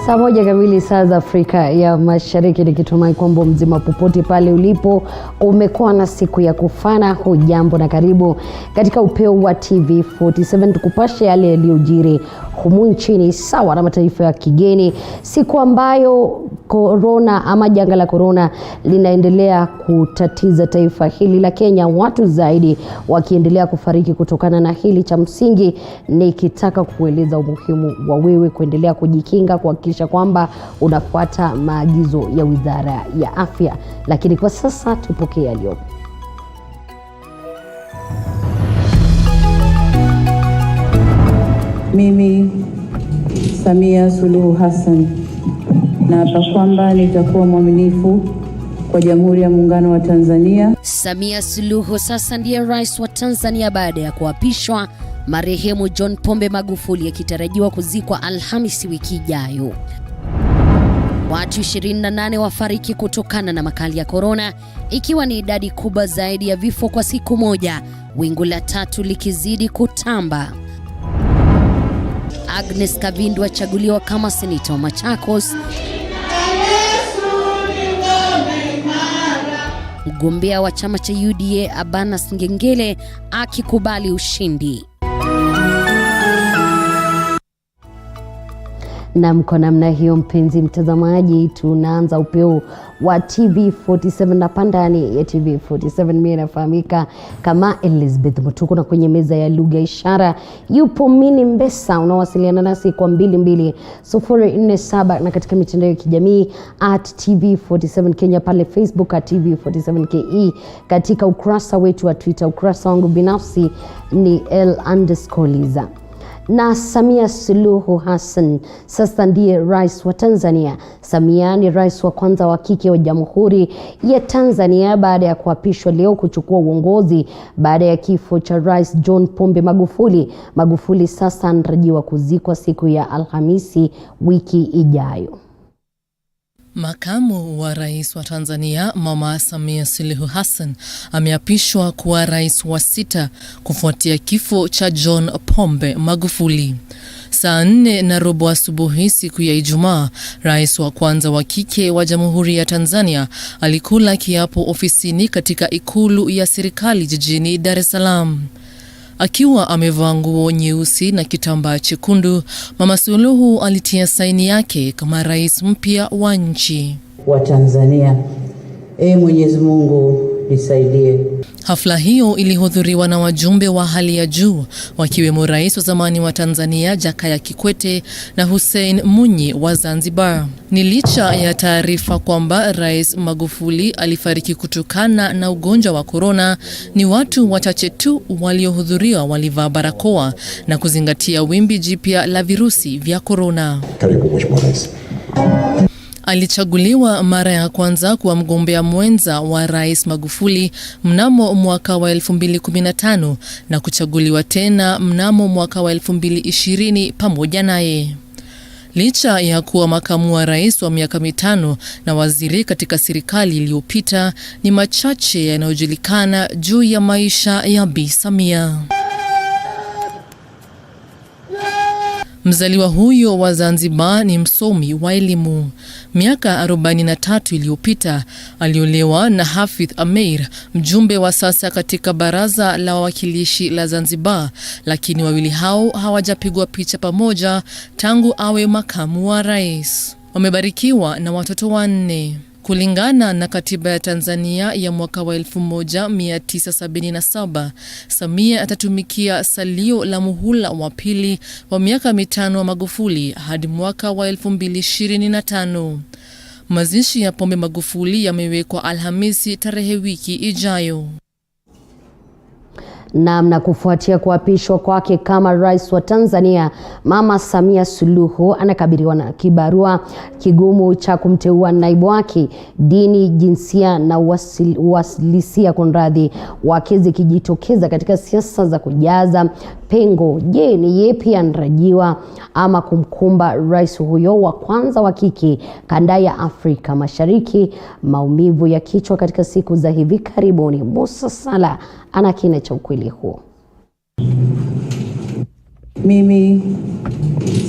Saa moja kamili saa za Afrika ya Mashariki, nikitumai kwamba mzima popote pale ulipo umekuwa na siku ya kufana. Hujambo na karibu katika Upeo wa TV47 tukupashe yale yaliyojiri humu nchini sawa na mataifa ya kigeni, siku ambayo corona ama janga la corona linaendelea kutatiza taifa hili la Kenya, watu zaidi wakiendelea kufariki kutokana na hili. Cha msingi nikitaka kueleza umuhimu wa wewe kuendelea kujikinga, kuhakikisha kwamba unafuata maagizo ya Wizara ya Afya. Lakini kwa sasa tupokee yaliyo. Mimi Samia Suluhu Hassan naapa kwamba nitakuwa mwaminifu kwa Jamhuri ya Muungano wa Tanzania. Samia Suluhu sasa ndiye rais wa Tanzania baada ya kuapishwa, marehemu John Pombe Magufuli akitarajiwa kuzikwa Alhamisi wiki ijayo. Watu 28 wafariki kutokana na makali ya corona, ikiwa ni idadi kubwa zaidi ya vifo kwa siku moja, wingu la tatu likizidi kutamba. Agnes Kavindu achaguliwa kama seneta wa Machakos. Mgombea wa chama cha UDA Abanas Ngengele akikubali ushindi. Na mko namna hiyo, mpenzi mtazamaji, tunaanza Upeo wa TV47 na pandani ya TV47. Mimi nafahamika kama Elizabeth Mutuku, na kwenye meza ya lugha ishara yupo Mini Mbesa. Unawasiliana nasi kwa 22047 na katika mitandao ya kijamii @TV47 Kenya, pale Facebook @TV47KE, katika ukurasa wetu wa Twitter. Ukurasa wangu binafsi ni L_Liza. Na Samia Suluhu Hassan sasa ndiye rais wa Tanzania. Samia ni rais wa kwanza wa kike wa Jamhuri ya Tanzania baada ya kuapishwa leo kuchukua uongozi baada ya kifo cha Rais John Pombe Magufuli. Magufuli sasa anatarajiwa kuzikwa siku ya Alhamisi wiki ijayo. Makamu wa rais wa Tanzania Mama Samia Suluhu Hassan ameapishwa kuwa rais wa 6 kufuatia kifo cha John Pombe Magufuli. Saa 4:15 asubuhi siku ya Ijumaa, rais wa kwanza wa kike wa Jamhuri ya Tanzania alikula kiapo ofisini katika ikulu ya serikali jijini Dar es Salaam. Akiwa amevaa nguo nyeusi na kitambaa chekundu, Mama Suluhu alitia saini yake kama rais mpya wa nchi wa Tanzania. Mwenyezi Mungu nisaidie. Hafla hiyo ilihudhuriwa na wajumbe wa hali ya juu, wakiwemo rais wa zamani wa Tanzania Jakaya Kikwete na Hussein Mwinyi wa Zanzibar. Ni licha ya taarifa kwamba Rais Magufuli alifariki kutokana na ugonjwa wa corona, ni watu wachache tu waliohudhuria walivaa barakoa na kuzingatia wimbi jipya la virusi vya corona. Karibu Mheshimiwa Rais. Alichaguliwa mara ya kwanza kuwa mgombea mwenza wa Rais Magufuli mnamo mwaka wa 2015 na kuchaguliwa tena mnamo mwaka wa 2020 pamoja naye. Licha ya kuwa makamu wa rais wa miaka 5 na waziri katika serikali iliyopita, ni machache yanayojulikana juu ya maisha ya Bi Samia. Mzaliwa huyo wa Zanzibar ni msomi wa elimu. Miaka 43 iliyopita aliolewa na Hafidh Ameir, mjumbe wa sasa katika Baraza la Wawakilishi la Zanzibar, lakini wawili hao hawajapigwa picha pamoja tangu awe makamu wa rais. Wamebarikiwa na watoto 4. Kulingana na katiba ya Tanzania ya mwaka wa 1977, Samia atatumikia salio la muhula wa pili wa miaka 5 wa Magufuli hadi mwaka wa 2025. Mazishi ya Pombe Magufuli yamewekwa Alhamisi tarehe wiki ijayo. Na kufuatia kuapishwa kwake kama rais wa Tanzania, Mama Samia Suluhu anakabiliwa na kibarua kigumu cha kumteua naibu wake. Dini, jinsia na uhalisia wake zikijitokeza katika siasa za kujaza pengo. Je, ni yepi anatarajiwa ama kumkumba rais huyo wa kwanza wa kike kanda ya Afrika Mashariki? Maumivu ya kichwa katika siku za hivi karibuni. Musa Sala ana kina cha ukweli huo. Mimi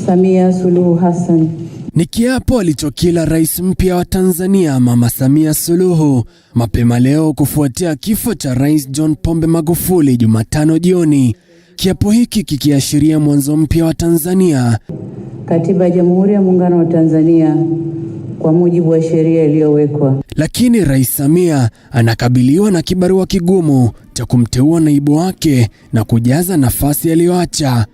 Samia Suluhu Hassan Ni kiapo alichokila rais mpya wa Tanzania Mama Samia Suluhu mapema leo kufuatia kifo cha Rais John Pombe Magufuli Jumatano jioni. Kiapo hiki kikiashiria mwanzo mpya wa Tanzania. Katiba ya Jamhuri ya Muungano wa Tanzania kwa mujibu wa sheria iliyowekwa. Lakini Rais Samia anakabiliwa na kibarua kigumu cha kumteua naibu wake na kujaza nafasi aliyoacha.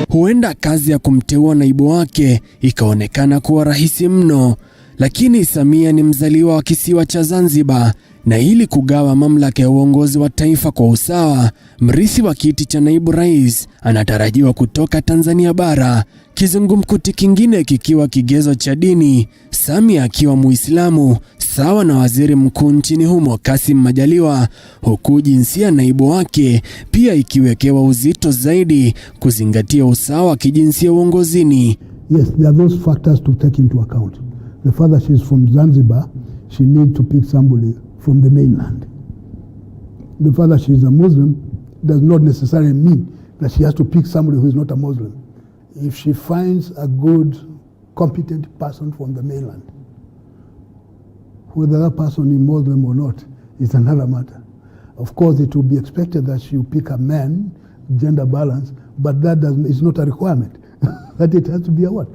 Huenda kazi ya kumteua naibu wake ikaonekana kuwa rahisi mno, lakini Samia ni mzaliwa wa kisiwa cha Zanzibar, na ili kugawa mamlaka ya uongozi wa taifa kwa usawa, mrithi wa kiti cha naibu rais anatarajiwa kutoka Tanzania bara. Kizungumkuti kingine kikiwa kigezo cha dini, Samia akiwa Muislamu sawa na waziri mkuu nchini humo Kassim Majaliwa, huku jinsia naibu wake pia ikiwekewa uzito zaidi kuzingatia usawa wa kijinsia uongozini. Yes, there are those factors to take into account. The fact that she is from Zanzibar, she needs to pick somebody from the mainland. The fact that she is a Muslim does not necessarily mean that she has to pick somebody who is not a Muslim. If she finds a good, competent person from the mainland, whether that person is Muslim or not is another matter. Of course, it will be expected that she will pick a man, gender balance, but that is not a requirement. That it has to be a what?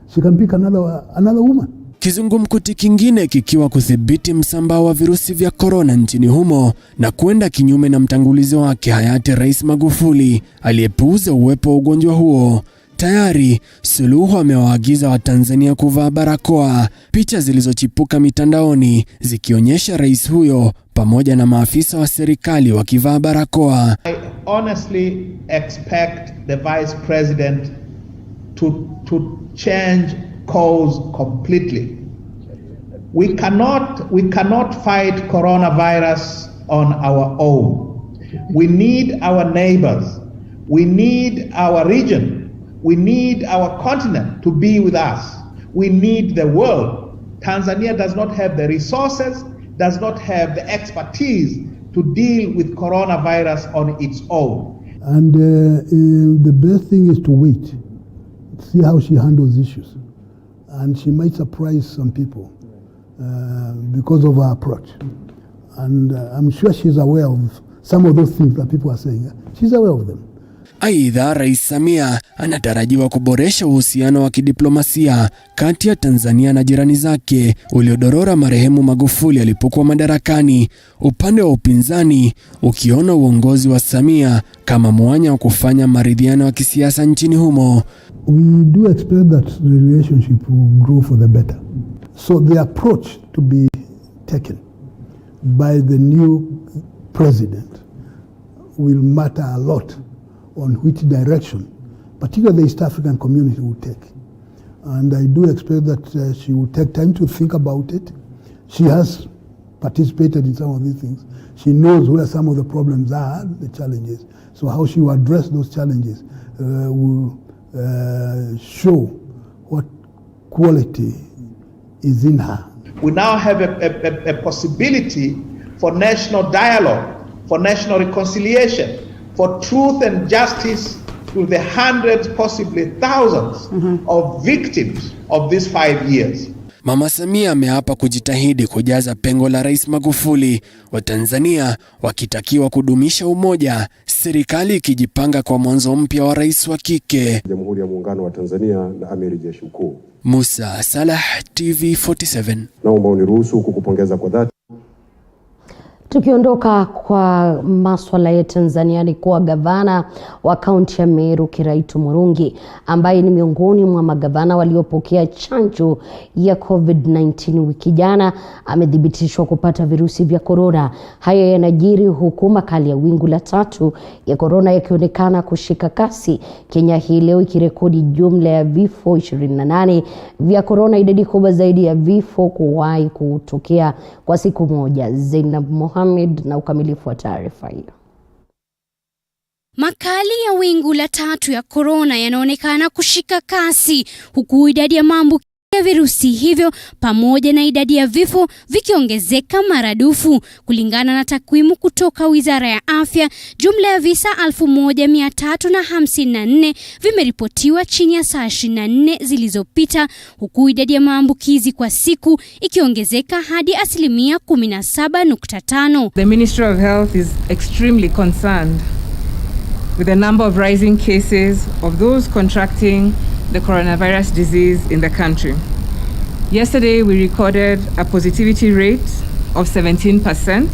She can pick another woman. Kizungumkuti kingine kikiwa kudhibiti msambao wa virusi vya korona nchini humo na kwenda kinyume na mtangulizi wake hayati Rais Magufuli aliyepuuza uwepo wa ugonjwa huo. Tayari Suluhu amewaagiza Watanzania kuvaa barakoa, picha zilizochipuka mitandaoni zikionyesha rais huyo pamoja na maafisa wa serikali wakivaa barakoa. I honestly expect the Vice President to change course completely. We cannot fight coronavirus on our own. We need our neighbors. We need our region. We need our continent to be with us. We need the world. Tanzania does not have the resources, does not have the expertise to deal with coronavirus on its own. And the best thing is to wait, see how she handles issues. And she might surprise some people because of her approach. And I'm sure she's aware of some of those things that people are saying. She's aware of them. Aidha, Rais Samia anatarajiwa kuboresha uhusiano wa kidiplomasia kati ya Tanzania na jirani zake uliodorora marehemu Magufuli alipokuwa madarakani, upande wa upinzani ukiona uongozi wa Samia kama mwanya wa kufanya maridhiano ya kisiasa nchini humo. We do expect that the relationship will grow for the better. So the approach to be taken by the new president will matter a lot on which direction, particularly the East African community, will take. And I do expect that she will take time to think about it. She has participated in some of these things. She knows where some of the problems are, the challenges. So how she will address those challenges will show what quality is in her. We now have a possibility for national dialogue, for national reconciliation, for truth and justice to the hundreds, possibly thousands of victims of these 5 years. Mama Samia ameapa kujitahidi kujaza pengo la Rais Magufuli, wa Tanzania wakitakiwa kudumisha umoja, serikali ikijipanga kwa mwanzo mpya wa rais wa kike. Jamhuri ya Muungano wa Tanzania na Amiri Jeshi Mkuu. Musa Salah, TV47. Naomba uniruhusu kukupongeza kwa dhati. Tukiondoka kwa masuala ya Tanzania ni kuwa gavana wa kaunti ya Meru Kiraitu Murungi, ambaye ni miongoni mwa magavana waliopokea chanjo ya COVID-19 wiki jana, amethibitishwa kupata virusi vya korona. Haya yanajiri huku makali ya wingu la 3 ya korona yakionekana kushika kasi, Kenya hii leo ikirekodi jumla ya vifo 28 vya korona, idadi kubwa zaidi ya vifo kuwahi kutokea kwa siku moja. Zainab Mohamed na ukamilifu wa taarifa hiyo. Makali ya wingu la 3 ya korona yanaonekana kushika kasi, huku idadi ya maambukizi ya virusi hivyo pamoja na idadi ya vifo vikiongezeka maradufu. Kulingana na takwimu kutoka Wizara ya Afya, jumla ya visa 1354 vimeripotiwa chini ya saa 24 zilizopita, huku idadi ya maambukizi kwa siku ikiongezeka hadi 17.5. The Ministry of Health is extremely concerned with the number of rising cases of those contracting the coronavirus disease in the country. Yesterday, we recorded a positivity rate of 17%.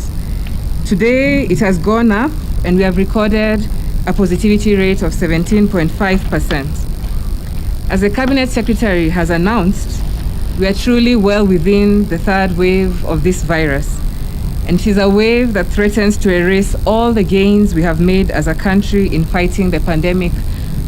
Today, it has gone up and we have recorded a positivity rate of 17.5%. As the Cabinet Secretary has announced, we are truly well within the third wave of this virus. And it is a wave that threatens to erase all the gains we have made as a country in fighting the pandemic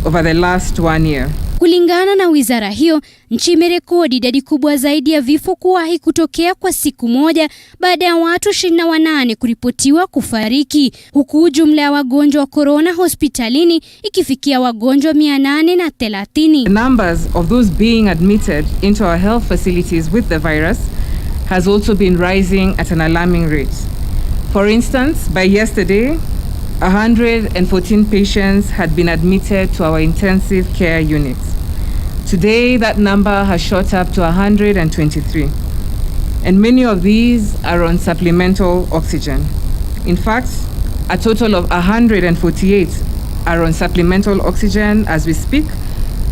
over the last 1 year. Kulingana na wizara hiyo, nchi imerekodi idadi kubwa zaidi ya vifo kuwahi kutokea kwa siku moja baada ya watu 28 kuripotiwa kufariki, huku jumla ya wagonjwa wa corona hospitalini ikifikia wagonjwa 830. The numbers of those being admitted into our health facilities with the virus has also been rising at an alarming rate. For instance, by yesterday, 114 patients had been admitted to our intensive care units. Today, that number has shot up to 123. And many of these are on supplemental oxygen. In fact, a total of 148 are on supplemental oxygen as we speak,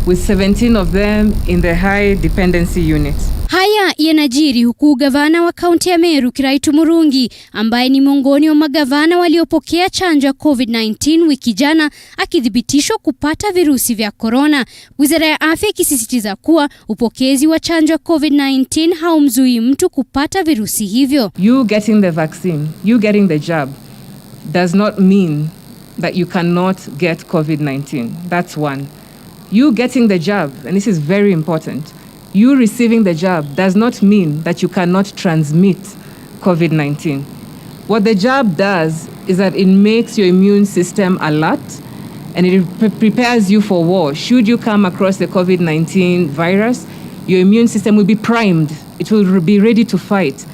with 17 of them in the high dependency unit. Haya yanajiri huku gavana wa kaunti ya Meru Kiraitu Murungi, ambaye ni miongoni wa magavana waliopokea chanjo ya COVID-19 wiki jana, akithibitishwa kupata virusi vya corona. Wizara ya Afya ikisisitiza kuwa upokezi wa chanjo ya COVID-19 haumzuii mtu kupata virusi hivyo. You getting the vaccine, you getting the jab does not mean that you cannot get COVID-19. That's one. You getting the jab, and this is very important, you receiving the jab does not mean that you cannot transmit COVID-19. What the jab does is that it makes your immune system alert and it prepares you for war. Should you come across the COVID-19 virus, your immune system will be primed. It will be ready to fight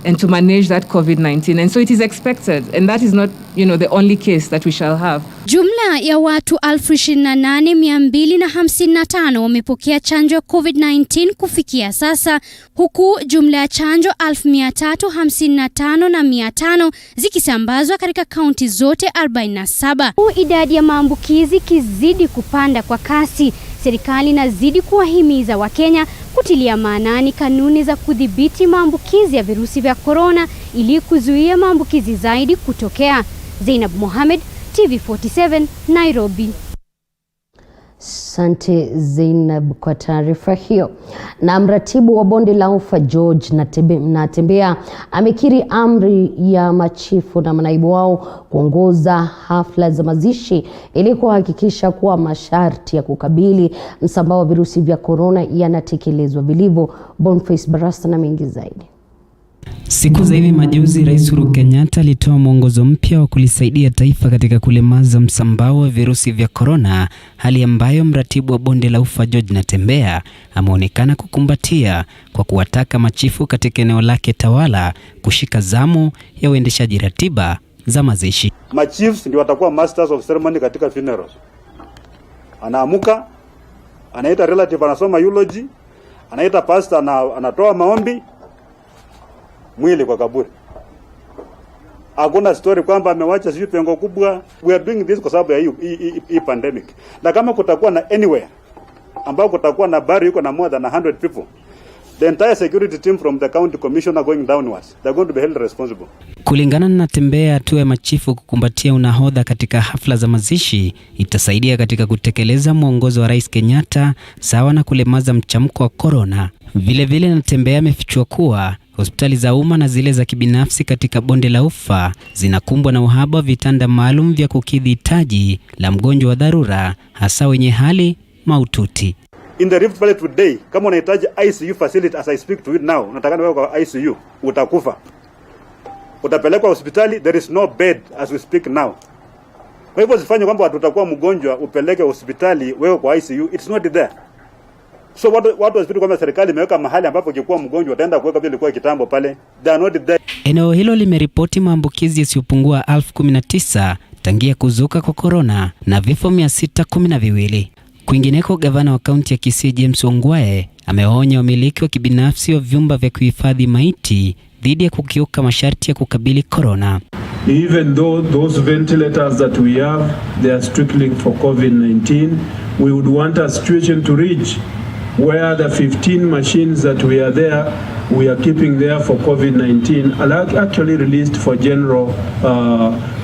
and to manage that COVID-19. And so it is expected, and that is not, the only case that we shall have. Jumla ya watu 28,255 wamepokea chanjo ya COVID-19 kufikia sasa, huku jumla ya chanjo 355,500 zikisambazwa katika kaunti zote 47. Idadi ya maambukizi kizidi kupanda kwa kasi, serikali inazidi kuwahimiza Wakenya kutilia maanani kanuni za kudhibiti maambukizi ya virusi vya corona ili kuzuia maambukizi zaidi kutokea. Zainab Mohamed, TV47, Nairobi. Asante Zainab kwa taarifa hiyo. Na mratibu wa bonde la ufa George Natembeya amekiri amri ya machifu na manaibu wao kuongoza hafla za mazishi ili kuhakikisha kuwa masharti ya kukabili msambao wa virusi vya corona yanatekelezwa vilivyo. Boniface Barasta na mengi zaidi. Siku za hivi majuzi, Rais Uhuru Kenyatta alitoa mwongozo mpya wa kulisaidia taifa katika kulemaza msambao wa virusi vya corona, hali ambayo mratibu wa bonde la ufa George Natembeya ameonekana kukumbatia kwa kuwataka machifu katika eneo lake tawala kushika zamu ya uendeshaji ratiba za mazishi. Machiefs ndio watakuwa masters of ceremony katika funerals. Anaamuka, anaita relative, anasoma eulogy, anaita pastor, anatoa maombi, mwili kwa kaburi. Hakuna story kwamba amewacha sijui pengo kubwa. We are doing this kwa sababu ya hii pandemic. Na kama kutakuwa na anywhere ambao kutakuwa na bari yuko na more than 100 people, the entire security team from the county commissioner going downwards, they're going to be held responsible. Kulingana na Natembeya, hatua ya machifu kukumbatia unahodha katika hafla za mazishi itasaidia katika kutekeleza mwongozo wa Rais Kenyatta sawa na kulemaza mchamko wa corona. Vile Natembeya amefichua kuwa hospitali za umma na zile za kibinafsi katika bonde la ufa zinakumbwa na uhaba wa vitanda maalum vya kukidhi hitaji la mgonjwa wa dharura, hasa wenye hali mahututi. In the Rift Valley today, kama unahitaji ICU facility as I speak to you now, unataka wewe kwa ICU, utakufa. Utapelekwa hospitali, there is no bed as we speak now. Kwa hivyo usifanye kwamba watu utakuwa mgonjwa upeleke hospitali wewe kwa ICU, it's not there. So watu wasifikiri kwamba serikali imeweka mahali ambapo ukikuwa mgonjwa utaenda kuweka vile ilikuwa kitambo pale. They are not there. Eneo hilo limeripoti maambukizi yasiyopungua 19,000 tangia kuzuka kwa corona na vifo 612. Kwingineko, gavana wa kaunti ya Kisii James Ongwae amewaonya wamiliki wa kibinafsi wa vyumba vya kuhifadhi maiti dhidi ya kukiuka masharti ya kukabili corona. Even though those ventilators that we have, they are strictly for COVID-19, we would want a situation to reach where the 15 machines that we are keeping there for COVID-19 are actually released for general,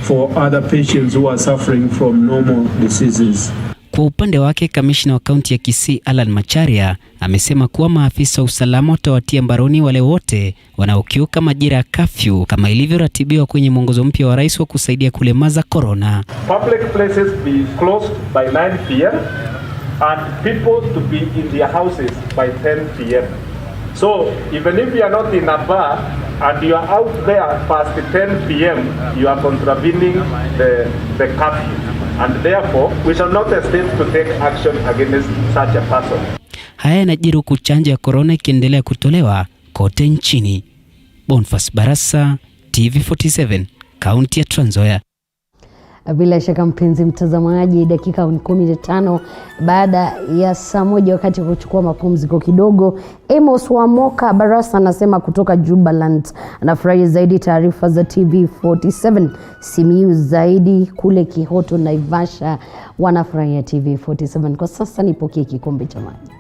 for other patients who are suffering from normal diseases. Kwa upande wake, kamishna wa kaunti ya Kisii Alan Macharia amesema kuwa maafisa wa usalama watawatia mbaroni wale wote wanaokiuka majira ya kafyu kama ilivyoratibiwa kwenye mwongozo mpya wa rais wa kusaidia kulemaza corona. Public places be closed by 9 p.m. and people to be in their houses by 10 p.m. So even if you are not in a bar and you are out there past 10 p.m., you are contravening the curfew. And therefore, we shall not hesitate to take action against such a person. Haya yanajiri huku chanjo ya corona ikiendelea kutolewa kote nchini. Bonfas Barasa, TV47, kaunti ya Trans Nzoia. Bila shaka mpenzi mtazamaji, dakika 15 baada ya saa 1 wakati kuchukua mapumziko kidogo. Amos Wamoka Barasa anasema kutoka Jubaland anafurahi zaidi taarifa za TV47. Simiyu zaidi kule Kihoto Naivasha wanafurahia TV47. Kwa sasa nipokee kikombe cha maji.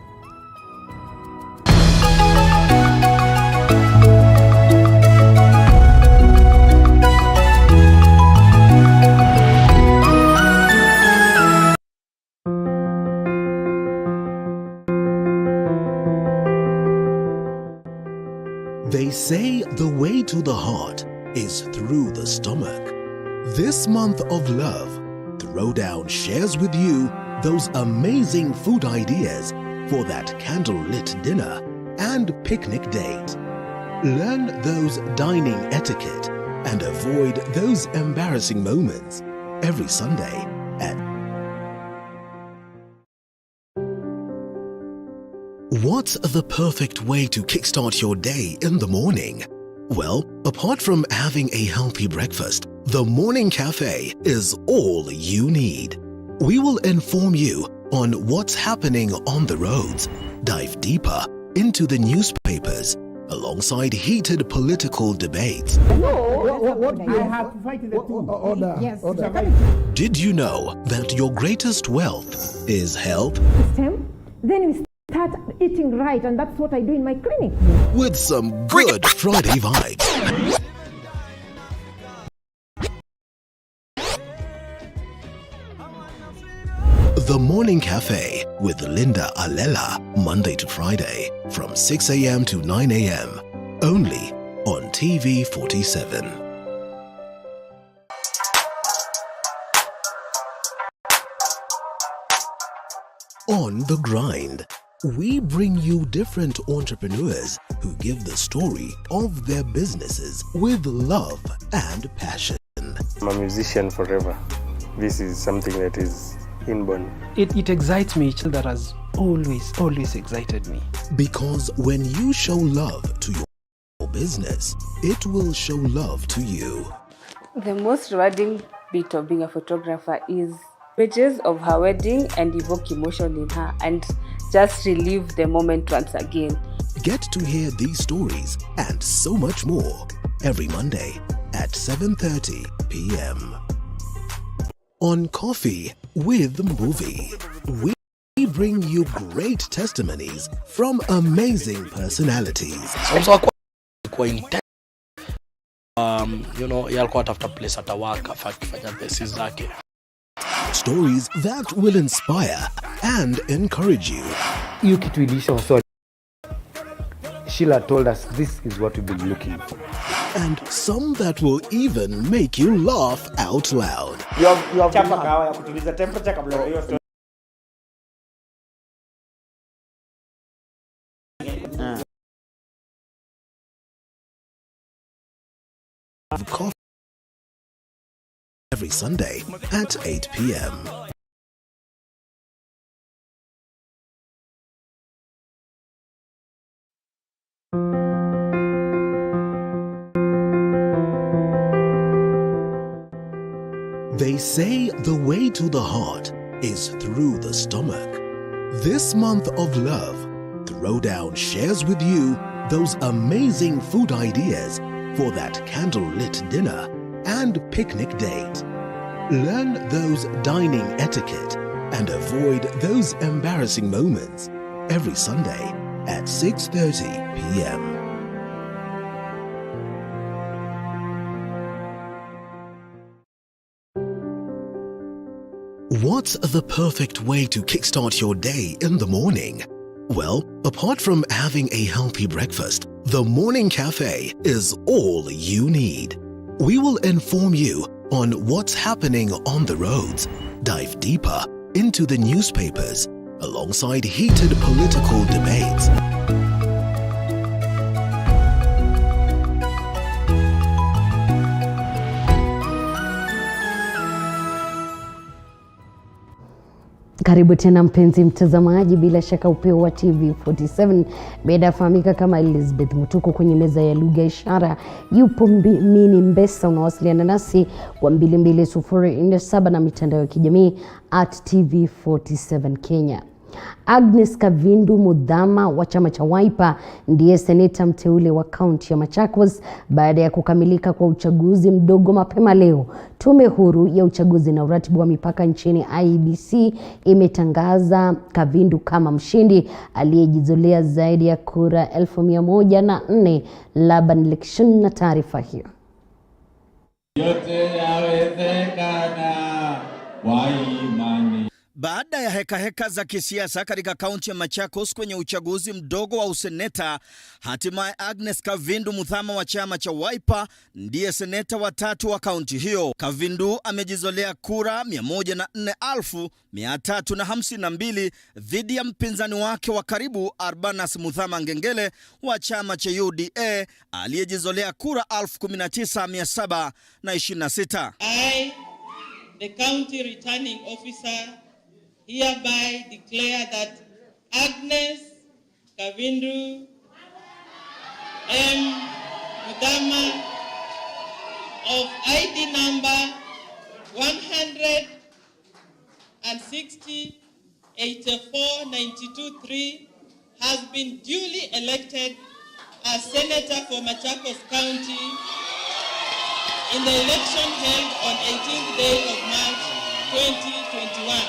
They say the way to the heart is through the stomach. This month of love, Throwdown shares with you those amazing food ideas for that candlelit dinner and picnic date. Learn those dining etiquette and avoid those embarrassing moments every Sunday at What's the perfect way to kickstart your day in the morning? Well, apart from having a healthy breakfast, the Morning Cafe is all you need. We will inform you on what's happening on the roads, dive deeper into the newspapers, alongside heated political debates. Did you know that your greatest wealth is health? Then we start eating right, and that's what I do in my clinic. With some good Friday vibes. The Morning Cafe with Linda Alela, Monday to Friday, from 6 a.m. to 9 a.m. Only on TV47. On the grind, we bring you different entrepreneurs who give the story of their businesses with love and passion. I'm a musician forever. This is something that is inborn. It excites me. That has always excited me. Because when you show love to your business, it will show love to you. The most rewarding bit of being a photographer is pictures of her wedding and evoke emotion in her and just relive the moment once again. Get to hear these stories and so much more every Monday at 7:30 p.m. On Coffee with Movie, we bring you great testimonies from amazing personalities. Yalikuwa tafuta place atawaka afanya thesis zake. Stories that will inspire and encourage you. You kitu ilisha so Sheila told us this is what we've been looking for. And some that will even make you laugh out loud. You have chapa kawa ya kutuliza temperature kabla hiyo story. Coffee every Sunday at 8 p.m. They say the way to the heart is through the stomach. This month of love, Throwdown shares with you those amazing food ideas for that candlelit dinner and picnic date. Learn those dining etiquette and avoid those embarrassing moments every Sunday at 6:30 p.m. What's the perfect way to kickstart your day in the morning? Well, apart from having a healthy breakfast, the Morning Cafe is all you need. We will inform you on what's happening on the roads, dive deeper into the newspapers, alongside heated political debates. Karibu tena mpenzi mtazamaji, bila shaka Upeo wa TV47 bedafahamika kama Elizabeth Mutuko kwenye meza ya lugha ishara. Yupo mini Mbesa, unawasiliana nasi kwa 22047 na mitandao ya kijamii @TV47 Kenya. Agnes Kavindu Mudhama wa chama cha Wiper ndiye seneta mteule wa kaunti ya Machakos baada ya kukamilika kwa uchaguzi mdogo mapema leo. Tume huru ya uchaguzi na uratibu wa mipaka nchini IEBC imetangaza Kavindu kama mshindi aliyejizolea zaidi ya kura 1104. Laban election na taarifa hiyo. Yote yawezekana kwa imani. Baada ya heka za kisiasa katika kaunti ya Machakos kwenye uchaguzi mdogo wa useneta, hatimaye Agnes Kavindu Mudhama wa chama cha Wiper ndiye seneta wa tatu wa kaunti hiyo. Kavindu amejizolea kura 104,352 dhidi ya mpinzani wake wa karibu Arbanas Mudhama Ngengele wa chama cha UDA aliyejizolea kura 19,726. I, the county returning officer, hereby declare that Agnes Kavindu M. Mudhama of ID number 160-84-92-3 has been duly elected as Senator for Machakos County in the election held on 18th day of March 2021.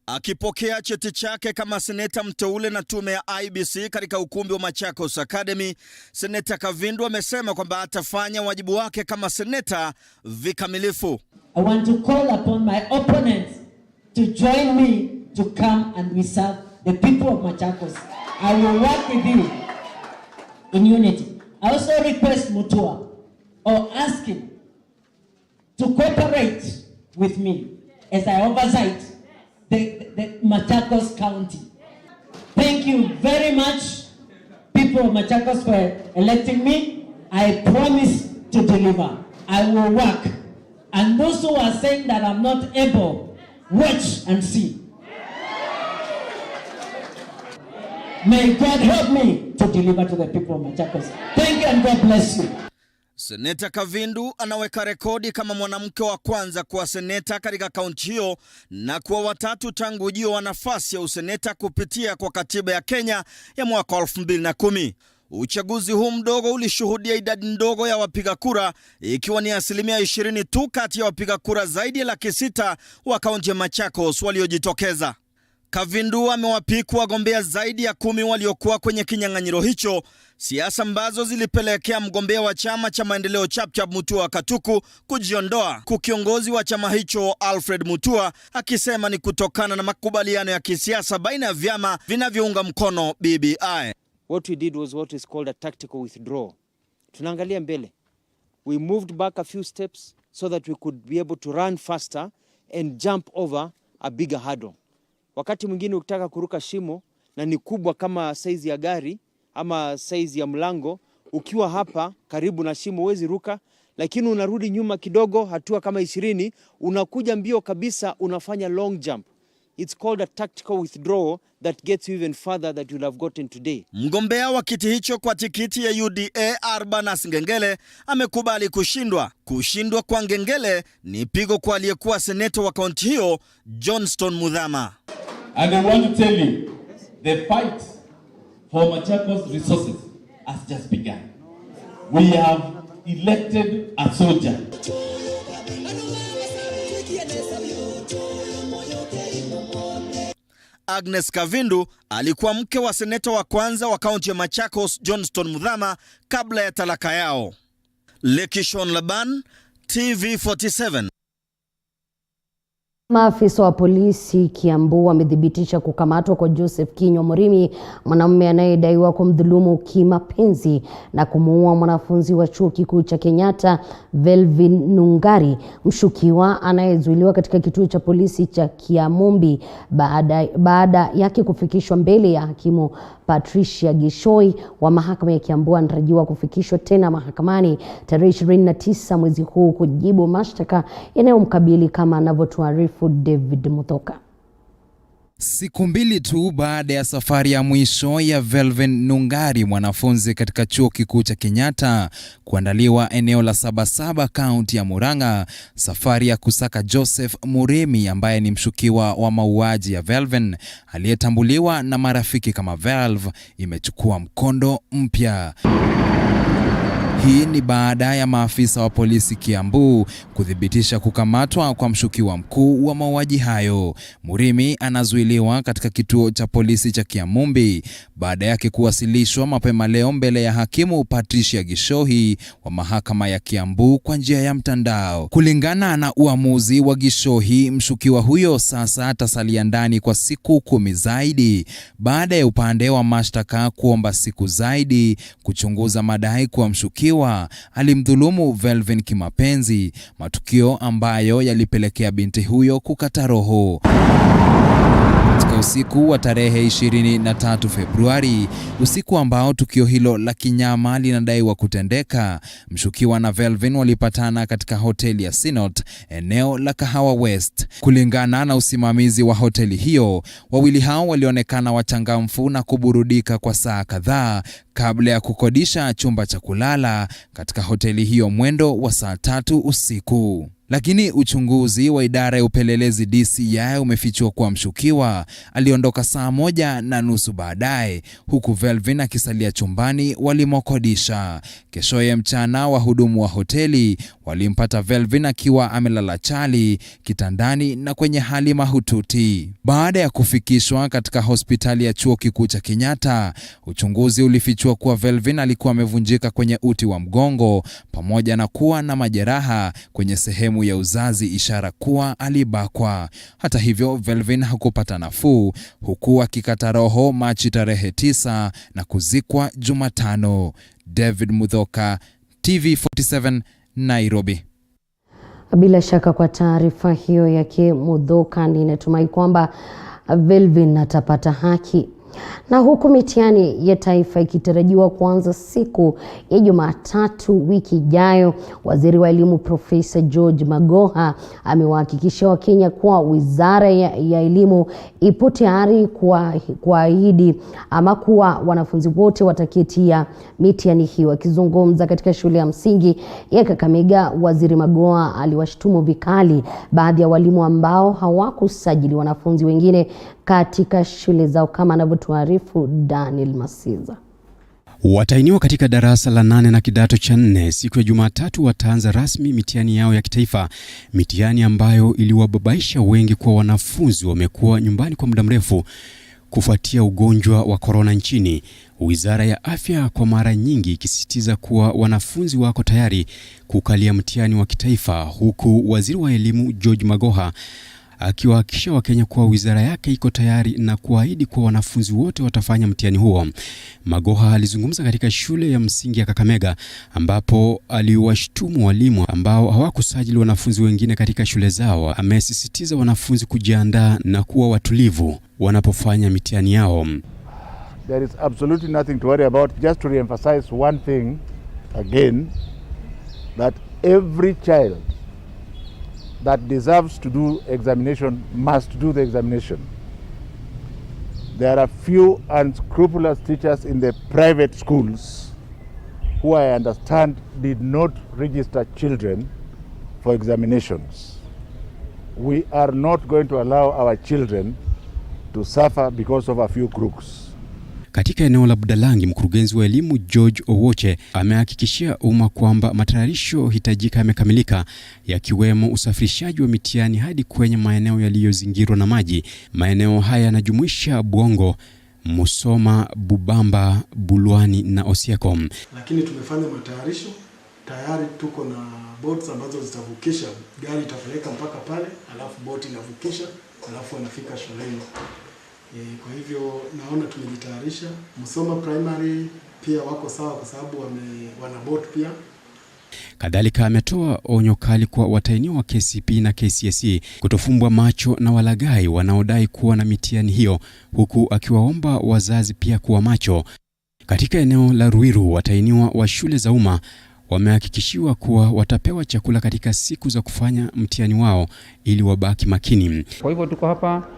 Akipokea cheti chake kama seneta mteule na tume ya IEBC katika ukumbi wa Machakos Academy, Seneta Kavindu amesema kwamba atafanya wajibu wake kama seneta vikamilifu. I want to call upon my opponents to join me to come and we serve the people of Machakos. I will work with you in unity. I also request Mutua or ask him to cooperate with me as I oversight the Machakos County. Thank you very much, people of Machakos, for electing me. I promise to deliver. I will work. And those who are saying that I'm not able, watch and see. May God help me to deliver to the people of Machakos. Thank you and God bless you. Seneta Kavindu anaweka rekodi kama mwanamke wa kwanza kuwa seneta katika kaunti hiyo na kuwa watatu tangu ujio wa nafasi ya useneta kupitia kwa katiba ya Kenya ya mwaka 2010. Uchaguzi huu mdogo ulishuhudia idadi ndogo ya wapiga kura, ikiwa ni 20% tu kati ya wapiga kura zaidi ya 600,000 wa kaunti ya Machakos waliojitokeza. Kavindu amewapiku wagombea zaidi ya 10 waliokuwa kwenye kinyang'anyiro hicho, siasa ambazo zilipelekea mgombea wa chama cha maendeleo Chapchap Mutua Katuku kujiondoa, kiongozi wa chama hicho Alfred Mutua akisema ni kutokana na makubaliano ya kisiasa baina ya vyama vinavyounga mkono BBI. What we did was what is called a tactical withdrawal. Tunaangalia mbele. We moved back a few steps so that we could be able to run faster and jump over a bigger hurdle. Wakati mwingine ukitaka kuruka shimo na ni kubwa kama size ya gari ama size ya mlango, ukiwa hapa karibu na shimo huwezi ruka, lakini unarudi nyuma kidogo hatua kama 20, unakuja mbio kabisa, unafanya long jump. It's called a tactical withdrawal that gets you even further that you'll have gotten today. Mgombea wa kiti hicho kwa tikiti ya UDA Urbanas Ngengele amekubali kushindwa. Kushindwa kwa Ngengele ni pigo kwa aliyekuwa seneta wa kaunti hiyo Johnston Muthama. And I want to tell you, the fight for Machakos resources has just begun. We have elected a soldier. Agnes Kavindu alikuwa mke wa seneta wa kwanza wa kaunti ya Machakos Johnston Muthama kabla ya talaka yao. Lekishon Laban, TV47. Maafisa wa polisi Kiambu wamethibitisha kukamatwa kwa Joseph Kinyo Murimi, mwanamume anayedaiwa kumdhulumu kimapenzi na kumuua mwanafunzi wa chuo kikuu cha Kenyatta Velvin Nungari. Mshukiwa anayezuiliwa katika kituo cha polisi cha Kiamumbi baada yake kufikishwa mbele ya hakimu Patricia Gishoi wa mahakama ya Kiambu, anatarajiwa kufikishwa tena mahakamani tarehe 29 mwezi huu kujibu mashtaka yanayomkabili, kama anavyotuarifu David Muthoka. Siku mbili tu baada ya safari ya mwisho ya Velvin Nungari, mwanafunzi katika chuo kikuu cha Kenyatta, kuandaliwa eneo la Sabasaba kaunti ya Murang'a, safari ya kusaka Joseph Murimi ambaye ni mshukiwa wa mauaji ya Velvin aliyetambuliwa na marafiki kama Velv imechukua mkondo mpya. Hii ni baada ya maafisa wa polisi Kiambu kuthibitisha kukamatwa kwa mshukiwa mkuu wa mauaji hayo. Murimi anazuiliwa katika kituo cha polisi cha Kiamumbi baada yake kuwasilishwa mapema leo mbele ya hakimu Patricia Gishoi wa mahakama ya Kiambu kwa njia ya mtandao. Kulingana na uamuzi wa Gishoi, mshukiwa huyo sasa atasalia ndani kwa siku 10 zaidi baada ya upande wa mashtaka kuomba siku zaidi kuchunguza madai kuwa mshukiwa alimdhulumu Velvin kimapenzi, matukio ambayo yalipelekea binti huyo kukata roho. Katika usiku wa tarehe 23 Februari, usiku ambao tukio hilo la kinyama linadaiwa kutendeka, mshukiwa na Velvin walipatana katika hoteli ya SIGNET eneo la Kahawa West. Kulingana na usimamizi wa hoteli hiyo, wawili hao walionekana wachangamfu na kuburudika kwa saa kadhaa kabla ya kukodisha chumba cha kulala katika hoteli hiyo mwendo wa saa 3 usiku. Lakini uchunguzi wa idara ya upelelezi DCI umefichua kuwa mshukiwa aliondoka saa 1:30 baadaye, huku Velvin akisalia chumbani walimokodisha. Keshoye mchana, wahudumu wa hoteli walimpata Velvin akiwa amelala chali kitandani na kwenye hali mahututi. Baada ya kufikishwa katika hospitali ya chuo kikuu cha Kenyatta, uchunguzi ulifichua kuwa Velvin alikuwa amevunjika kwenye uti wa mgongo pamoja na kuwa na majeraha kwenye sehemu ya uzazi, ishara kuwa alibakwa. Hata hivyo, Velvin hakupata nafuu, huku akikata roho Machi tarehe 9 na kuzikwa Jumatano. David Muthoka, TV47, Nairobi. Bila shaka kwa taarifa hiyo yake Muthoka, ninatumai kwamba Velvin atapata haki. Na huku mitihani ya taifa ikitarajiwa kuanza siku ya Jumatatu wiki ijayo, waziri wa elimu Profesa George Magoha amewahakikishia Wakenya kuwa wizara ya elimu ipo tayari kuahidi ama kuwa wanafunzi wote wataketia mitihani hiyo. Akizungumza katika shule ya msingi ya Kakamega, waziri Magoha aliwashtumu vikali baadhi ya walimu ambao hawakusajili wanafunzi wengine katika shule zao, kama anavyotuarifu Daniel Masiza. Watainiwa katika darasa la 8 na kidato cha 4 siku ya Jumatatu wataanza rasmi mitihani yao ya kitaifa, mitihani ambayo iliwababaisha wengi kwa wanafunzi wamekuwa nyumbani kwa muda mrefu kufuatia ugonjwa wa corona nchini. Wizara ya Afya kwa mara nyingi ikisisitiza kuwa wanafunzi wako tayari kukalia mtihani wa kitaifa, huku waziri wa elimu George Magoha akiwahakikishia Wakenya kuwa wizara yake iko tayari na kuahidi kuwa wanafunzi wote watafanya mtihani huo. Magoha alizungumza katika shule ya msingi ya Kakamega ambapo aliwashtumu walimu ambao hawakusajili wanafunzi wengine katika shule zao. Amesisitiza wanafunzi kujiandaa na kuwa watulivu wanapofanya mitihani yao. There is absolutely nothing to worry about. Just to reemphasize one thing again, that every child that deserves to do examination must do the examination. There are few unscrupulous teachers in the private schools who I understand did not register children for examinations. We are not going to allow our children to suffer because of a few crooks. Katika eneo la Budalangi, mkurugenzi wa elimu George Owoche amehakikishia umma kwamba matayarisho hitajika yamekamilika, yakiwemo usafirishaji wa mitihani hadi kwenye maeneo yaliyozingirwa na maji. Maeneo haya yanajumuisha Bwongo, Musoma, Bubamba, Bulwani na Osiakom. Lakini tumefanya matayarisho, tayari tuko na boats ambazo zitavukisha, gari itapeleka mpaka pale, alafu boat inavukisha, alafu wanafika shuleni. Kwa hivyo naona tumejitayarisha. Musoma Primary pia wako sawa kwa sababu wana boat pia. Kadhalika ametoa onyo kali kwa watainiwa wa KCPE na KCSE kutofumbwa macho na walaghai wanaodai kuwa na mitihani hiyo, huku akiwaomba wazazi pia kuwa macho. Katika eneo la Ruiru, watainiwa wa shule za umma wamehakikishiwa kuwa watapewa chakula katika siku za kufanya mtihani wao ili wabaki makini. Kwa hivyo tuko hapa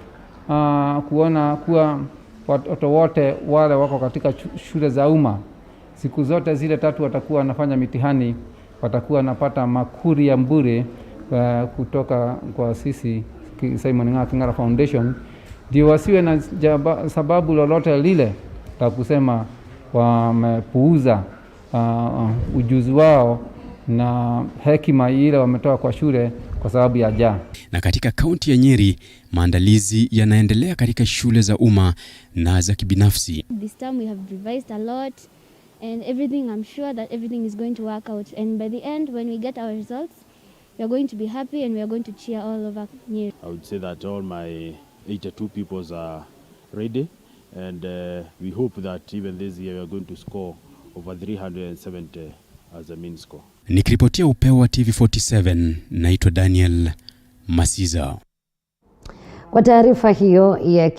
kuona kuwa watoto wote wale wako katika shule za umma, siku zote zile 3 watakuwa wanafanya mitihani, watakuwa wanapata makuri ya mbure kutoka kwa sisi Simon Ngara Foundation, ndio wasiwe na sababu lolote lile la kusema wamepuuza ujuzi wao na hekima ile wametoa kwa shule kwa sababu ya njaa. Na katika kaunti ya Nyeri, maandalizi yanaendelea katika shule za umma na za kibinafsi. This time we have revised a lot and everything, I'm sure that everything is going to work out, and by the end when we get our results we are going to be happy and we are going to cheer all over Nyeri. I would say that all my 82 pupils are ready, and we hope that even this year we are going to score over 370 as a mean score. Nikiripotia Upeo wa TV47, naitwa Daniel Masiza. Kwa taarifa hiyo ya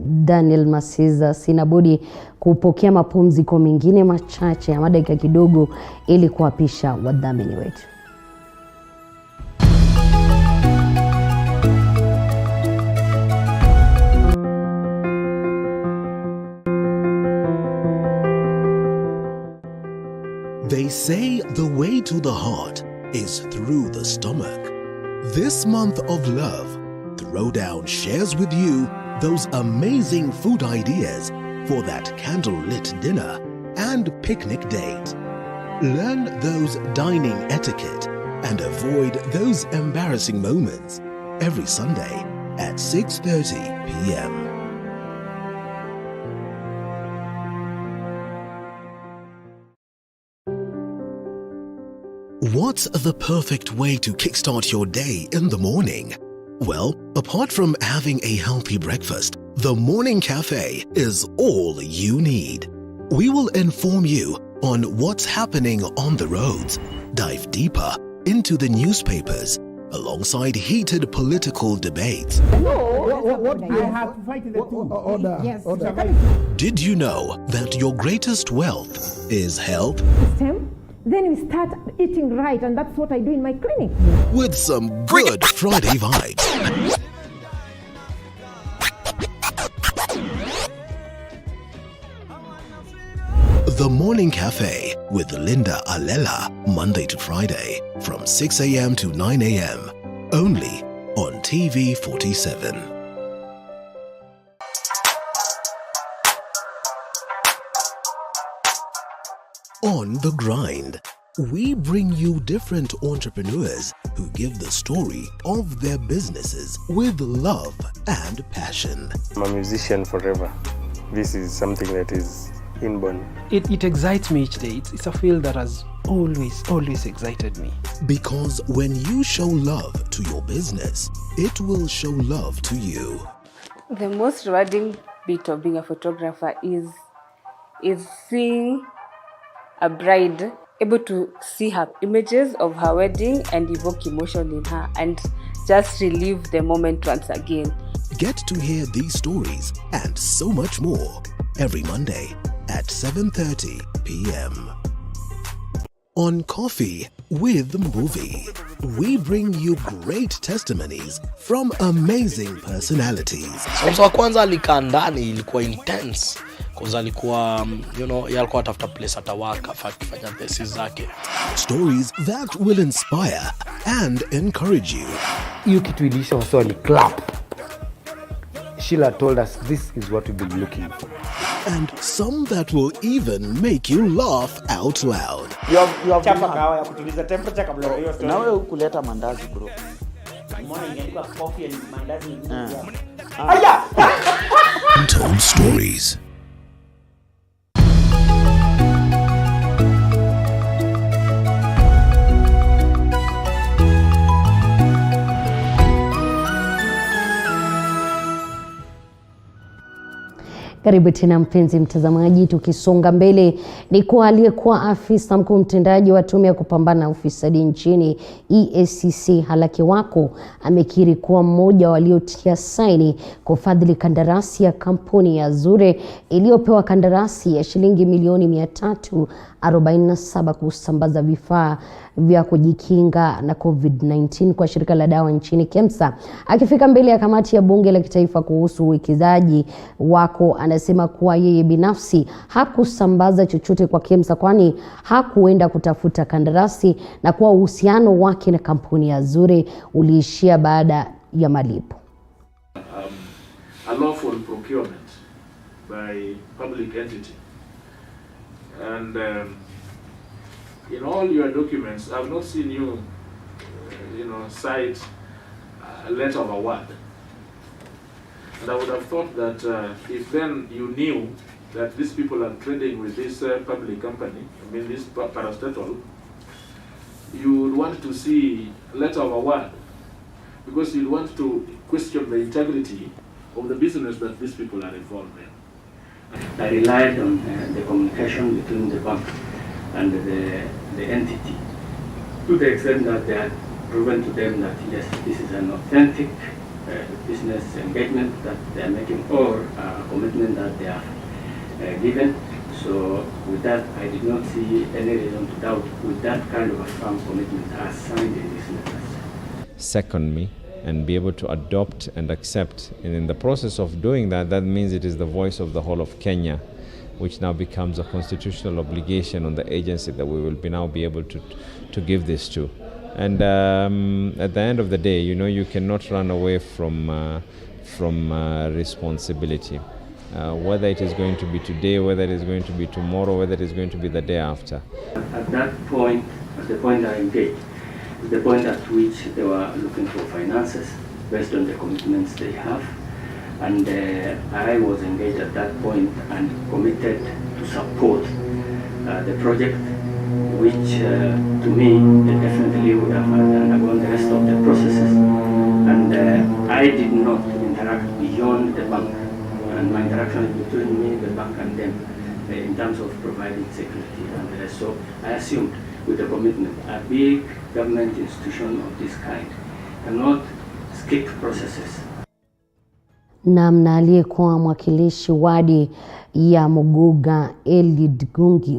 Daniel Masiza, sina budi kupokea mapumziko mengine machache ya dakika kidogo ili kuapisha wadhamini wetu. They say the way to the heart is through the stomach. This month of love, Throwdown shares with you those amazing food ideas for that candlelit dinner and picnic date. Learn those dining etiquette and avoid those embarrassing moments every Sunday at 6:30 p.m. What's the perfect way to kickstart your day in the morning? Well, apart from having a healthy breakfast, the Morning Cafe is all you need. We will inform you on what's happening on the roads, dive deeper into the newspapers, alongside heated political debates. What I have to fight the order. Yes. Order. Did you know that your greatest wealth is health? Then we start eating right, and that's what I do in my clinic. With some good Friday vibes. The Morning Cafe with Linda Alela, Monday to Friday from 6 a.m. to 9 a.m. only on TV47. On the grind, we bring you different entrepreneurs who give the story of their businesses with love and passion. I'm a musician forever. This is something that is inborn. It excites me each day. It's a field that has always excited me. Because when you show love to your business, it will show love to you. The most rewarding bit of being a photographer is seeing a bride able to see her images of her wedding and evoke emotion in her and just relive the moment once again. Get to hear these stories and so much more every Monday at 7:30 p.m. on Coffee with Movie. we bring you great testimonies from amazing personalities. Mwanzo wa kwanza alikaa ndani ilikuwa intense. Kwa alikuwa alikuwa atafuta place atawaka afanye thesis zake. Stories that will inspire and encourage you. Hiyo kitu ilisha waswa ni clap. Sheila told us this is what we've been looking for. And some that will even make you laugh out loud. You have chapa kawa ya kutuliza temperature kabla hiyo story. Nawe hukuleta mandazi bro. Mbona ingeandikwa coffee and mandazi? Aya! Untold Stories. Karibu tena mpenzi mtazamaji, tukisonga mbele ni kwa aliyekuwa afisa mkuu mtendaji wa tume ya kupambana na ufisadi nchini EACC Halaki Wako amekiri kuwa mmoja waliotia saini kufadhili kandarasi ya kampuni ya Zure iliyopewa kandarasi ya shilingi milioni 347 kusambaza vifaa vya kujikinga na COVID-19 kwa shirika la dawa nchini KEMSA. Akifika mbele ya kamati ya bunge la kitaifa kuhusu uwekezaji, Wako anasema kuwa yeye binafsi hakusambaza chochote kwa KEMSA kwani hakuenda kutafuta kandarasi na kuwa uhusiano wake na kampuni ya Zure uliishia baada ya malipo. A lawful procurement by public entity, and in all your documents, I've not seen you, cite a letter of award. And I would have thought that if then you knew that these people are trading with this public company, this parastatal, you would want to see a letter of award, because you'd want to question the integrity of the business that these people are involved in. I relied on the communication between the bank and the entity, to the extent that they had proven to them that yes, this is an authentic business engagement that they are making, or commitment that they have given. So with that, I did not see any reason to doubt with that kind of a firm commitment as signed in these letters. Second me and be able to adopt and accept, and in the process of doing that, that means it is the voice of the whole of Kenya, which now becomes a constitutional obligation on the agency that we will now be able to give this to. And at the end of the day, you cannot run away from responsibility. Whether it is going to be today, whether it is going to be tomorrow, whether it is going to be the day after. At that point, at the point I engaged, the point at which they were looking for finances based on the commitments they have. And I was engaged at that point and committed to support the project, which to me definitely would have undergone the rest of the processes. And I did not interact beyond the bank, and my interaction between me, the bank and them in terms of providing security and the rest. So I assumed with the commitment, a big government institution of this kind cannot skip processes. Namna aliyekuwa mwakilishi wadi ya Muguga Elid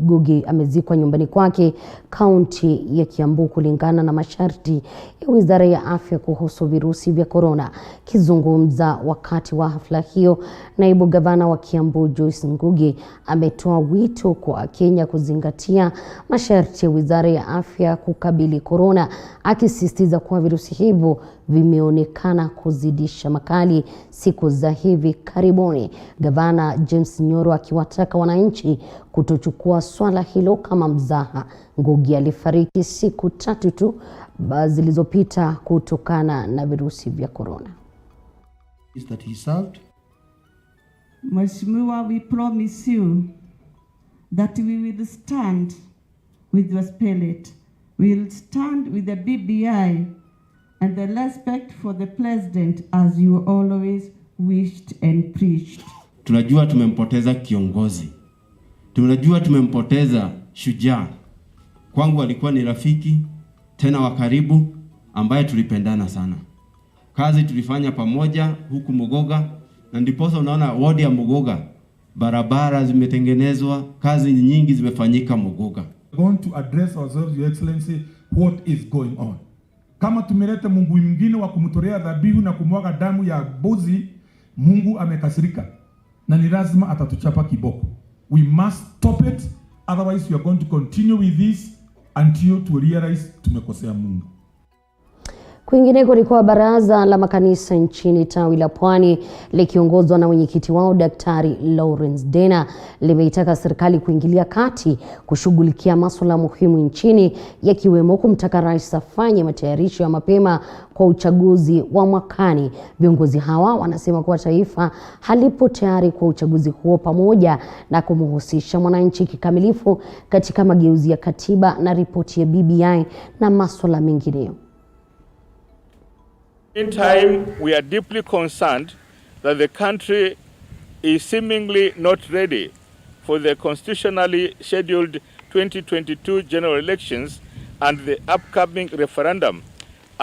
Gugi amezikwa nyumbani kwake kaunti ya Kiambu kulingana na masharti ya Wizara ya Afya kuhusu virusi vya corona. Kizungumza wakati wa hafla hiyo, naibu gavana wa Kiambu Joyce Ngugi ametoa wito kwa Kenya kuzingatia masharti ya Wizara ya Afya kukabili corona, akisisitiza kuwa virusi hivyo vimeonekana kuzidisha makali siku za hivi karibuni. Gavana James Nyoro akiwataka wananchi kutochukua swala hilo kama mzaha. Ngugi alifariki siku 3 tu zilizopita kutokana na virusi vya corona. Is that he served? Mheshimiwa, we promise you that we will stand with your spirit. We will stand with the BBI and the respect for the president as you always wished and preached. Tunajua tumempoteza kiongozi. Tunajua tumempoteza shujaa. Kwangu alikuwa ni rafiki tena wa karibu ambaye tulipendana sana. Kazi tulifanya pamoja huku Mugoga, na ndiposa unaona wodi ya Mugoga barabara zimetengenezwa, kazi nyingi zimefanyika Mugoga. Going to address ourselves, Your Excellency, what is going on. Kama tumeleta Mungu mwingine wa kumtolea dhabihu na kumwaga damu ya mbuzi, Mungu amekasirika na ni lazima atatuchapa kiboko. We must stop it, otherwise we are going to continue with this until to realize tumekosea Mungu. Kwingineko ni kwa baraza la makanisa nchini tawi la Pwani likiongozwa na mwenyekiti wao Daktari Lawrence Dena limeitaka serikali kuingilia kati kushughulikia masuala muhimu nchini yakiwemo kumtaka rais afanye matayarisho ya mapema kwa uchaguzi wa mwakani. Viongozi hawa wanasema kuwa taifa halipo tayari kwa uchaguzi huo pamoja na kumhusisha mwananchi kikamilifu katika mageuzi ya katiba na ripoti ya BBI na masuala mengineyo. In time, we are deeply concerned that the country is seemingly not ready for the constitutionally scheduled 2022 general elections and the upcoming referendum,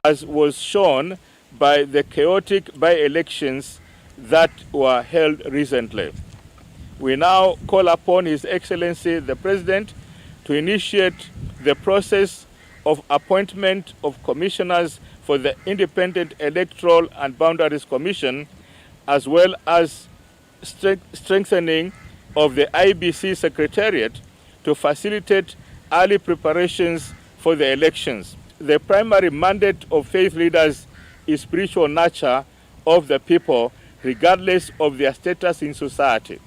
as was shown by the chaotic by-elections that were held recently. We now call upon His Excellency the President to initiate the process of appointment of commissioners for the Independent Electoral and Boundaries Commission, as well as strengthening of the IBC Secretariat to facilitate early preparations for the elections. The primary mandate of faith leaders is spiritual nurture of the people, regardless of their status in society.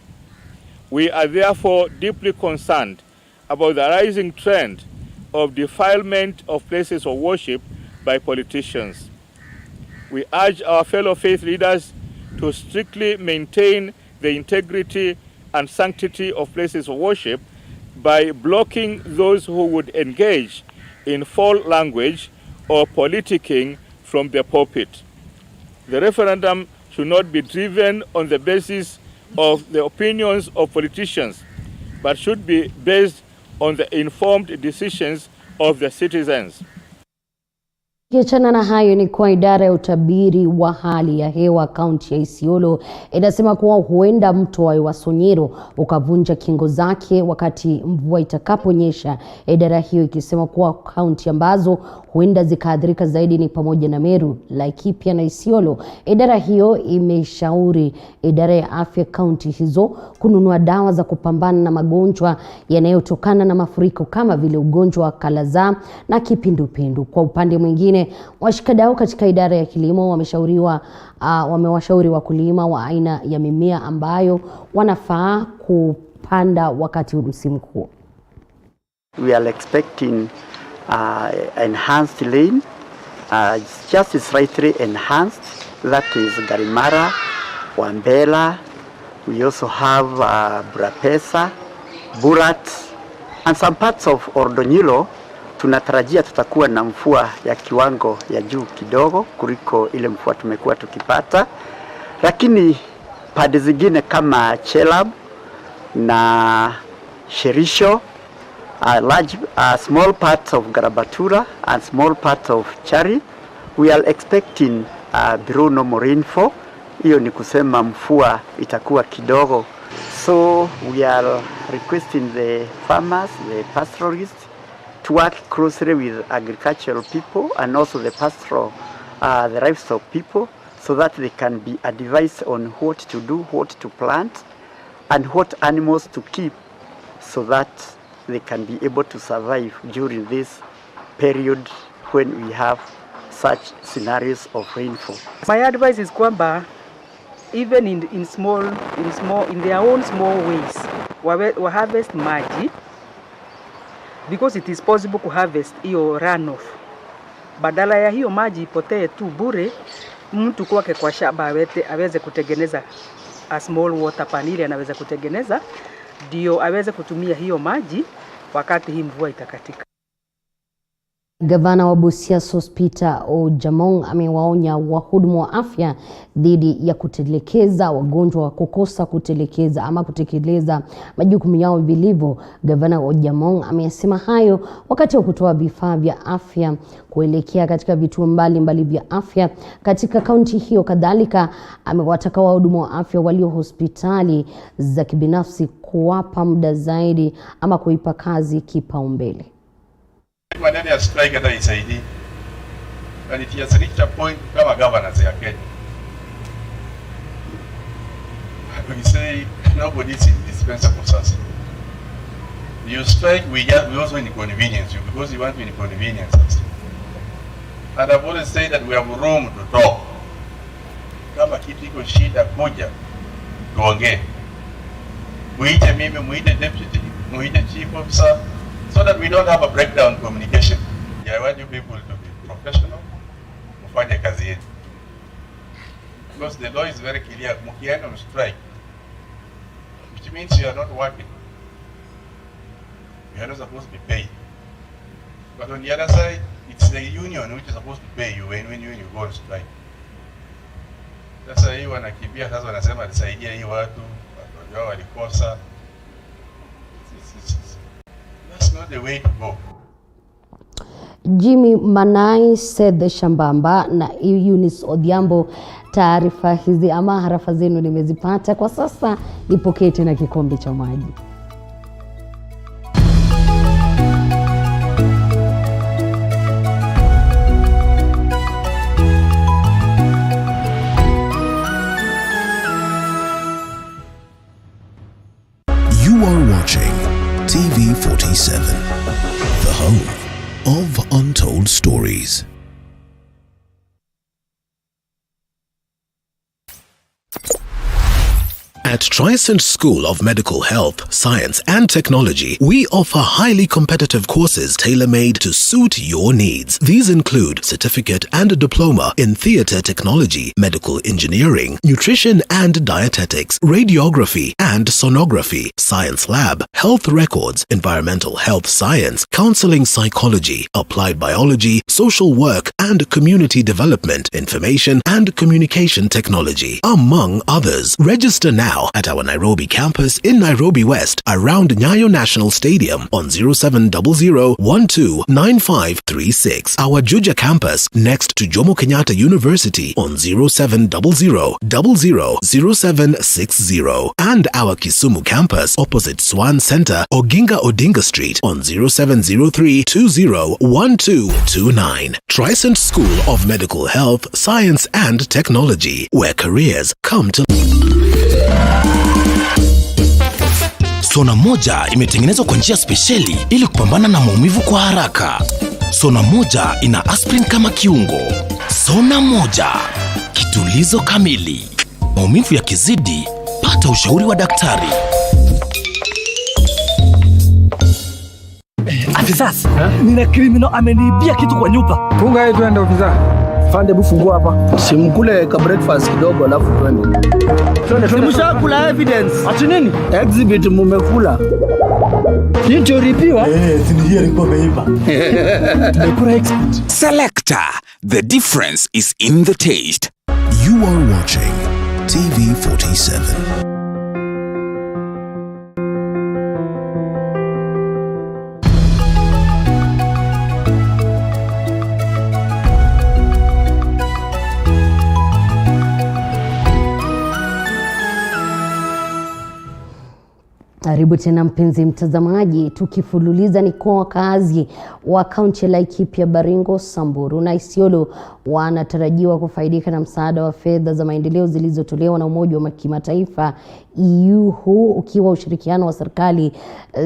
We are therefore deeply concerned about the rising trend of defilement of places of worship by politicians. We urge our fellow faith leaders to strictly maintain the integrity and sanctity of places of worship by blocking those who would engage in foul language or politicking from the pulpit. The referendum should not be driven on the basis of the opinions of politicians, but should be based on the informed decisions of the citizens. Kiachana na hayo ni kwa idara ya utabiri wa hali ya hewa kaunti ya Isiolo inasema kuwa huenda mto wa Wasonyiro ukavunja kingo zake wakati mvua itakaponyesha. Idara hiyo ikisema kuwa kaunti ambazo huenda zikaathirika zaidi ni pamoja na Meru, Laikipia na Isiolo. Idara hiyo imeshauri idara ya afya kaunti hizo kununua dawa za kupambana na magonjwa yanayotokana na mafuriko kama vile ugonjwa wa kalaza na kipindupindu. Kwa upande mwingine, washikadau katika idara ya kilimo wamewashauri wakulima wa aina ya mimea ambayo wanafaa kupanda wakati wa msimu huu. We are expecting enhanced rain, just slightly enhanced. That is Garimara, Wambela. We also have Burapesa, Burat, and some parts of Ordonyilo. Tunatarajia tutakuwa na mvua ya kiwango ya juu kidogo kuliko ile mvua tumekuwa tukipata, lakini pande zingine kama Chelab na Sherisho, small parts of Garabatura and small parts of Chari, we are expecting below normal rainfall. Hiyo ni kusema mvua itakuwa kidogo. So we are requesting the farmers, the pastoralists, to work closely with agricultural people and also the pastoral, the livestock people, so that they can be advised on what to do, what to plant, and what animals to keep, so that they can be able to survive during this period when we have such scenarios of rainfall. My advice is kwamba even in their own small ways, we harvest maji, because it is possible to harvest hiyo runoff. Badala ya hiyo maji ipotee tu bure, mtu kwake kwa shamba aweze kutengeneza a small water panel, anaweza kutengeneza ndio aweze kutumia hiyo maji wakati hii mvua itakatika. Gavana wa Busia Sospita Ojamong amewaonya wahudumu wa afya dhidi ya kutelekeza wagonjwa wa kukosa kutekeleza majukumu yao vilivyo. Gavana Ojamong amesema hayo wakati wa kutoa vifaa vya afya kuelekea katika vituo mbalimbali vya afya katika kaunti hiyo. Kadhalika amewataka wahudumu wa afya walio hospitali za kibinafsi kuwapa muda zaidi ama kuipa kazi kipaumbele. Maneno ya strike hata isaidi. and it has reached a point kama governance ya Kenya. We say nobody is indispensable sasa. You strike, we also inconvenience you because you want to inconvenience us. And I've always said that we have room to talk. Kama kitu iko shida kuja tuongee. Muite mimi, muite deputy, muite chief officer, so that we don't have a breakdown communication. Yeah, I want you people to be professional, mufanye kazi yetu. Because the law is very clear, mukienda on strike, which means you are not working. You are not supposed to be paid. But on the other side, it's the union which is supposed to pay you when you go on strike. Sasa hii wanakimbia sasa wanasema nisaidia hii watu wao walikosa. That's not the way to go. Jimmy Manai said Shambamba na Eunice Odhiambo. Taarifa hizi ama harafa zenu nimezipata. Kwa sasa nipokee tena kikombe cha maji. You are watching TV47, the home of untold stories. At Trisent School of Medical Health, Science and Technology, we offer highly competitive courses tailor-made to suit your needs. These include certificate and diploma in theatre technology, medical engineering, nutrition and dietetics, radiography and sonography, science lab, health records, environmental health science, counseling psychology, applied biology, social work and community development, information and communication technology, among others. Register now at our Nairobi campus in Nairobi West around Nyayo National Stadium on 0700-129536. Our Juja campus next to Jomo Kenyatta University on 0700-000760. And our Kisumu campus opposite Swan Center, Oginga Odinga Street on 0703-201229. Trisent School of Medical Health, Science and Technology, where careers come to Sona moja imetengenezwa kwa njia spesheli ili kupambana na maumivu kwa haraka. Sona moja ina aspirin kama kiungo. Sona moja, kitulizo kamili. Maumivu yakizidi, pata ushauri wa daktari. Afisas, nina criminal ameniibia kitu kwa nyumba. Funga hii twende ofisa. Fande bufungua hapa. Simkule ka breakfast kidogo alafu twende. Simshakula evidence. Ati nini? Exhibit mumekula. Nitoripiwa? Sinijia nilikuwa nimeiba. Tumekula exhibit. Selector, the difference is in the taste. You are watching TV47. Karibu tena mpenzi mtazamaji, tukifululiza ni kwa wakazi wa kaunti ya Laikipia, Baringo, Samburu na Isiolo wanatarajiwa kufaidika na msaada wa fedha za maendeleo zilizotolewa na Umoja wa Kimataifa EU, huu ukiwa ushirikiano wa serikali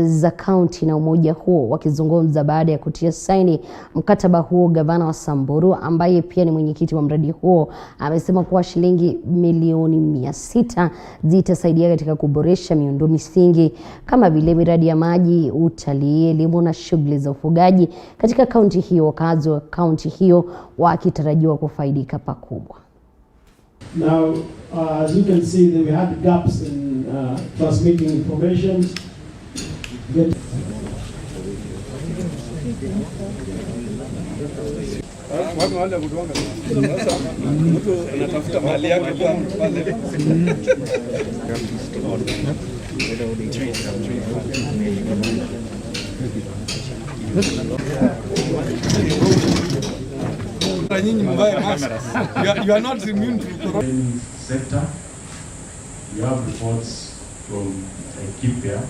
za kaunti na umoja huo. Wakizungumza baada ya kutia saini mkataba huo, gavana wa Samburu ambaye pia ni mwenyekiti wa mradi huo amesema kuwa shilingi milioni 600 zitasaidia katika kuboresha miundo misingi kama vile miradi ya maji, utalii, elimu na shughuli za ufugaji katika kaunti hiyo, wakazi wa kaunti hiyo wakitarajiwa kufaidika pakubwa. Now, as you can see, that we had gaps in transmitting information. You are not immune to in sector. We have reports from Upeo.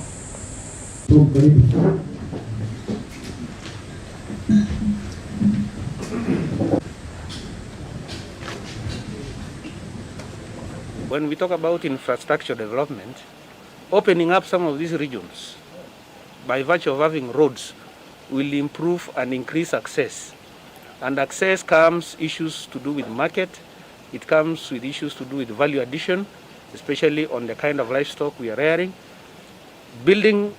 when we talk about infrastructure development, opening up some of these regions by virtue of having roads will improve and increase access. And access comes issues to do with market, it comes with issues to do with value addition, especially on the kind of livestock we are rearing. Building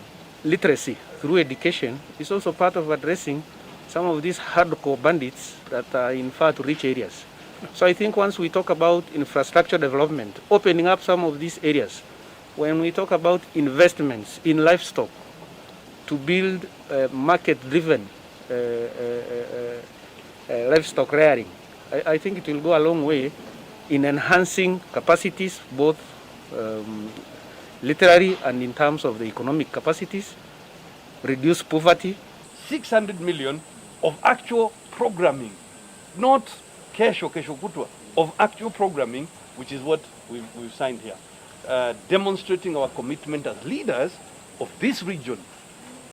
literacy through education is also part of addressing some of these hardcore bandits that are in far to reach areas. So I think once we talk about infrastructure development, opening up some of these areas, when we talk about investments in livestock to build market-driven livestock rearing, I think it will go a long way in enhancing capacities, both literary and in terms of the economic capacities, reduce poverty. 600 million of actual programming, not kesho kutwa, of actual programming, which is what we've signed here, demonstrating our commitment as leaders of this region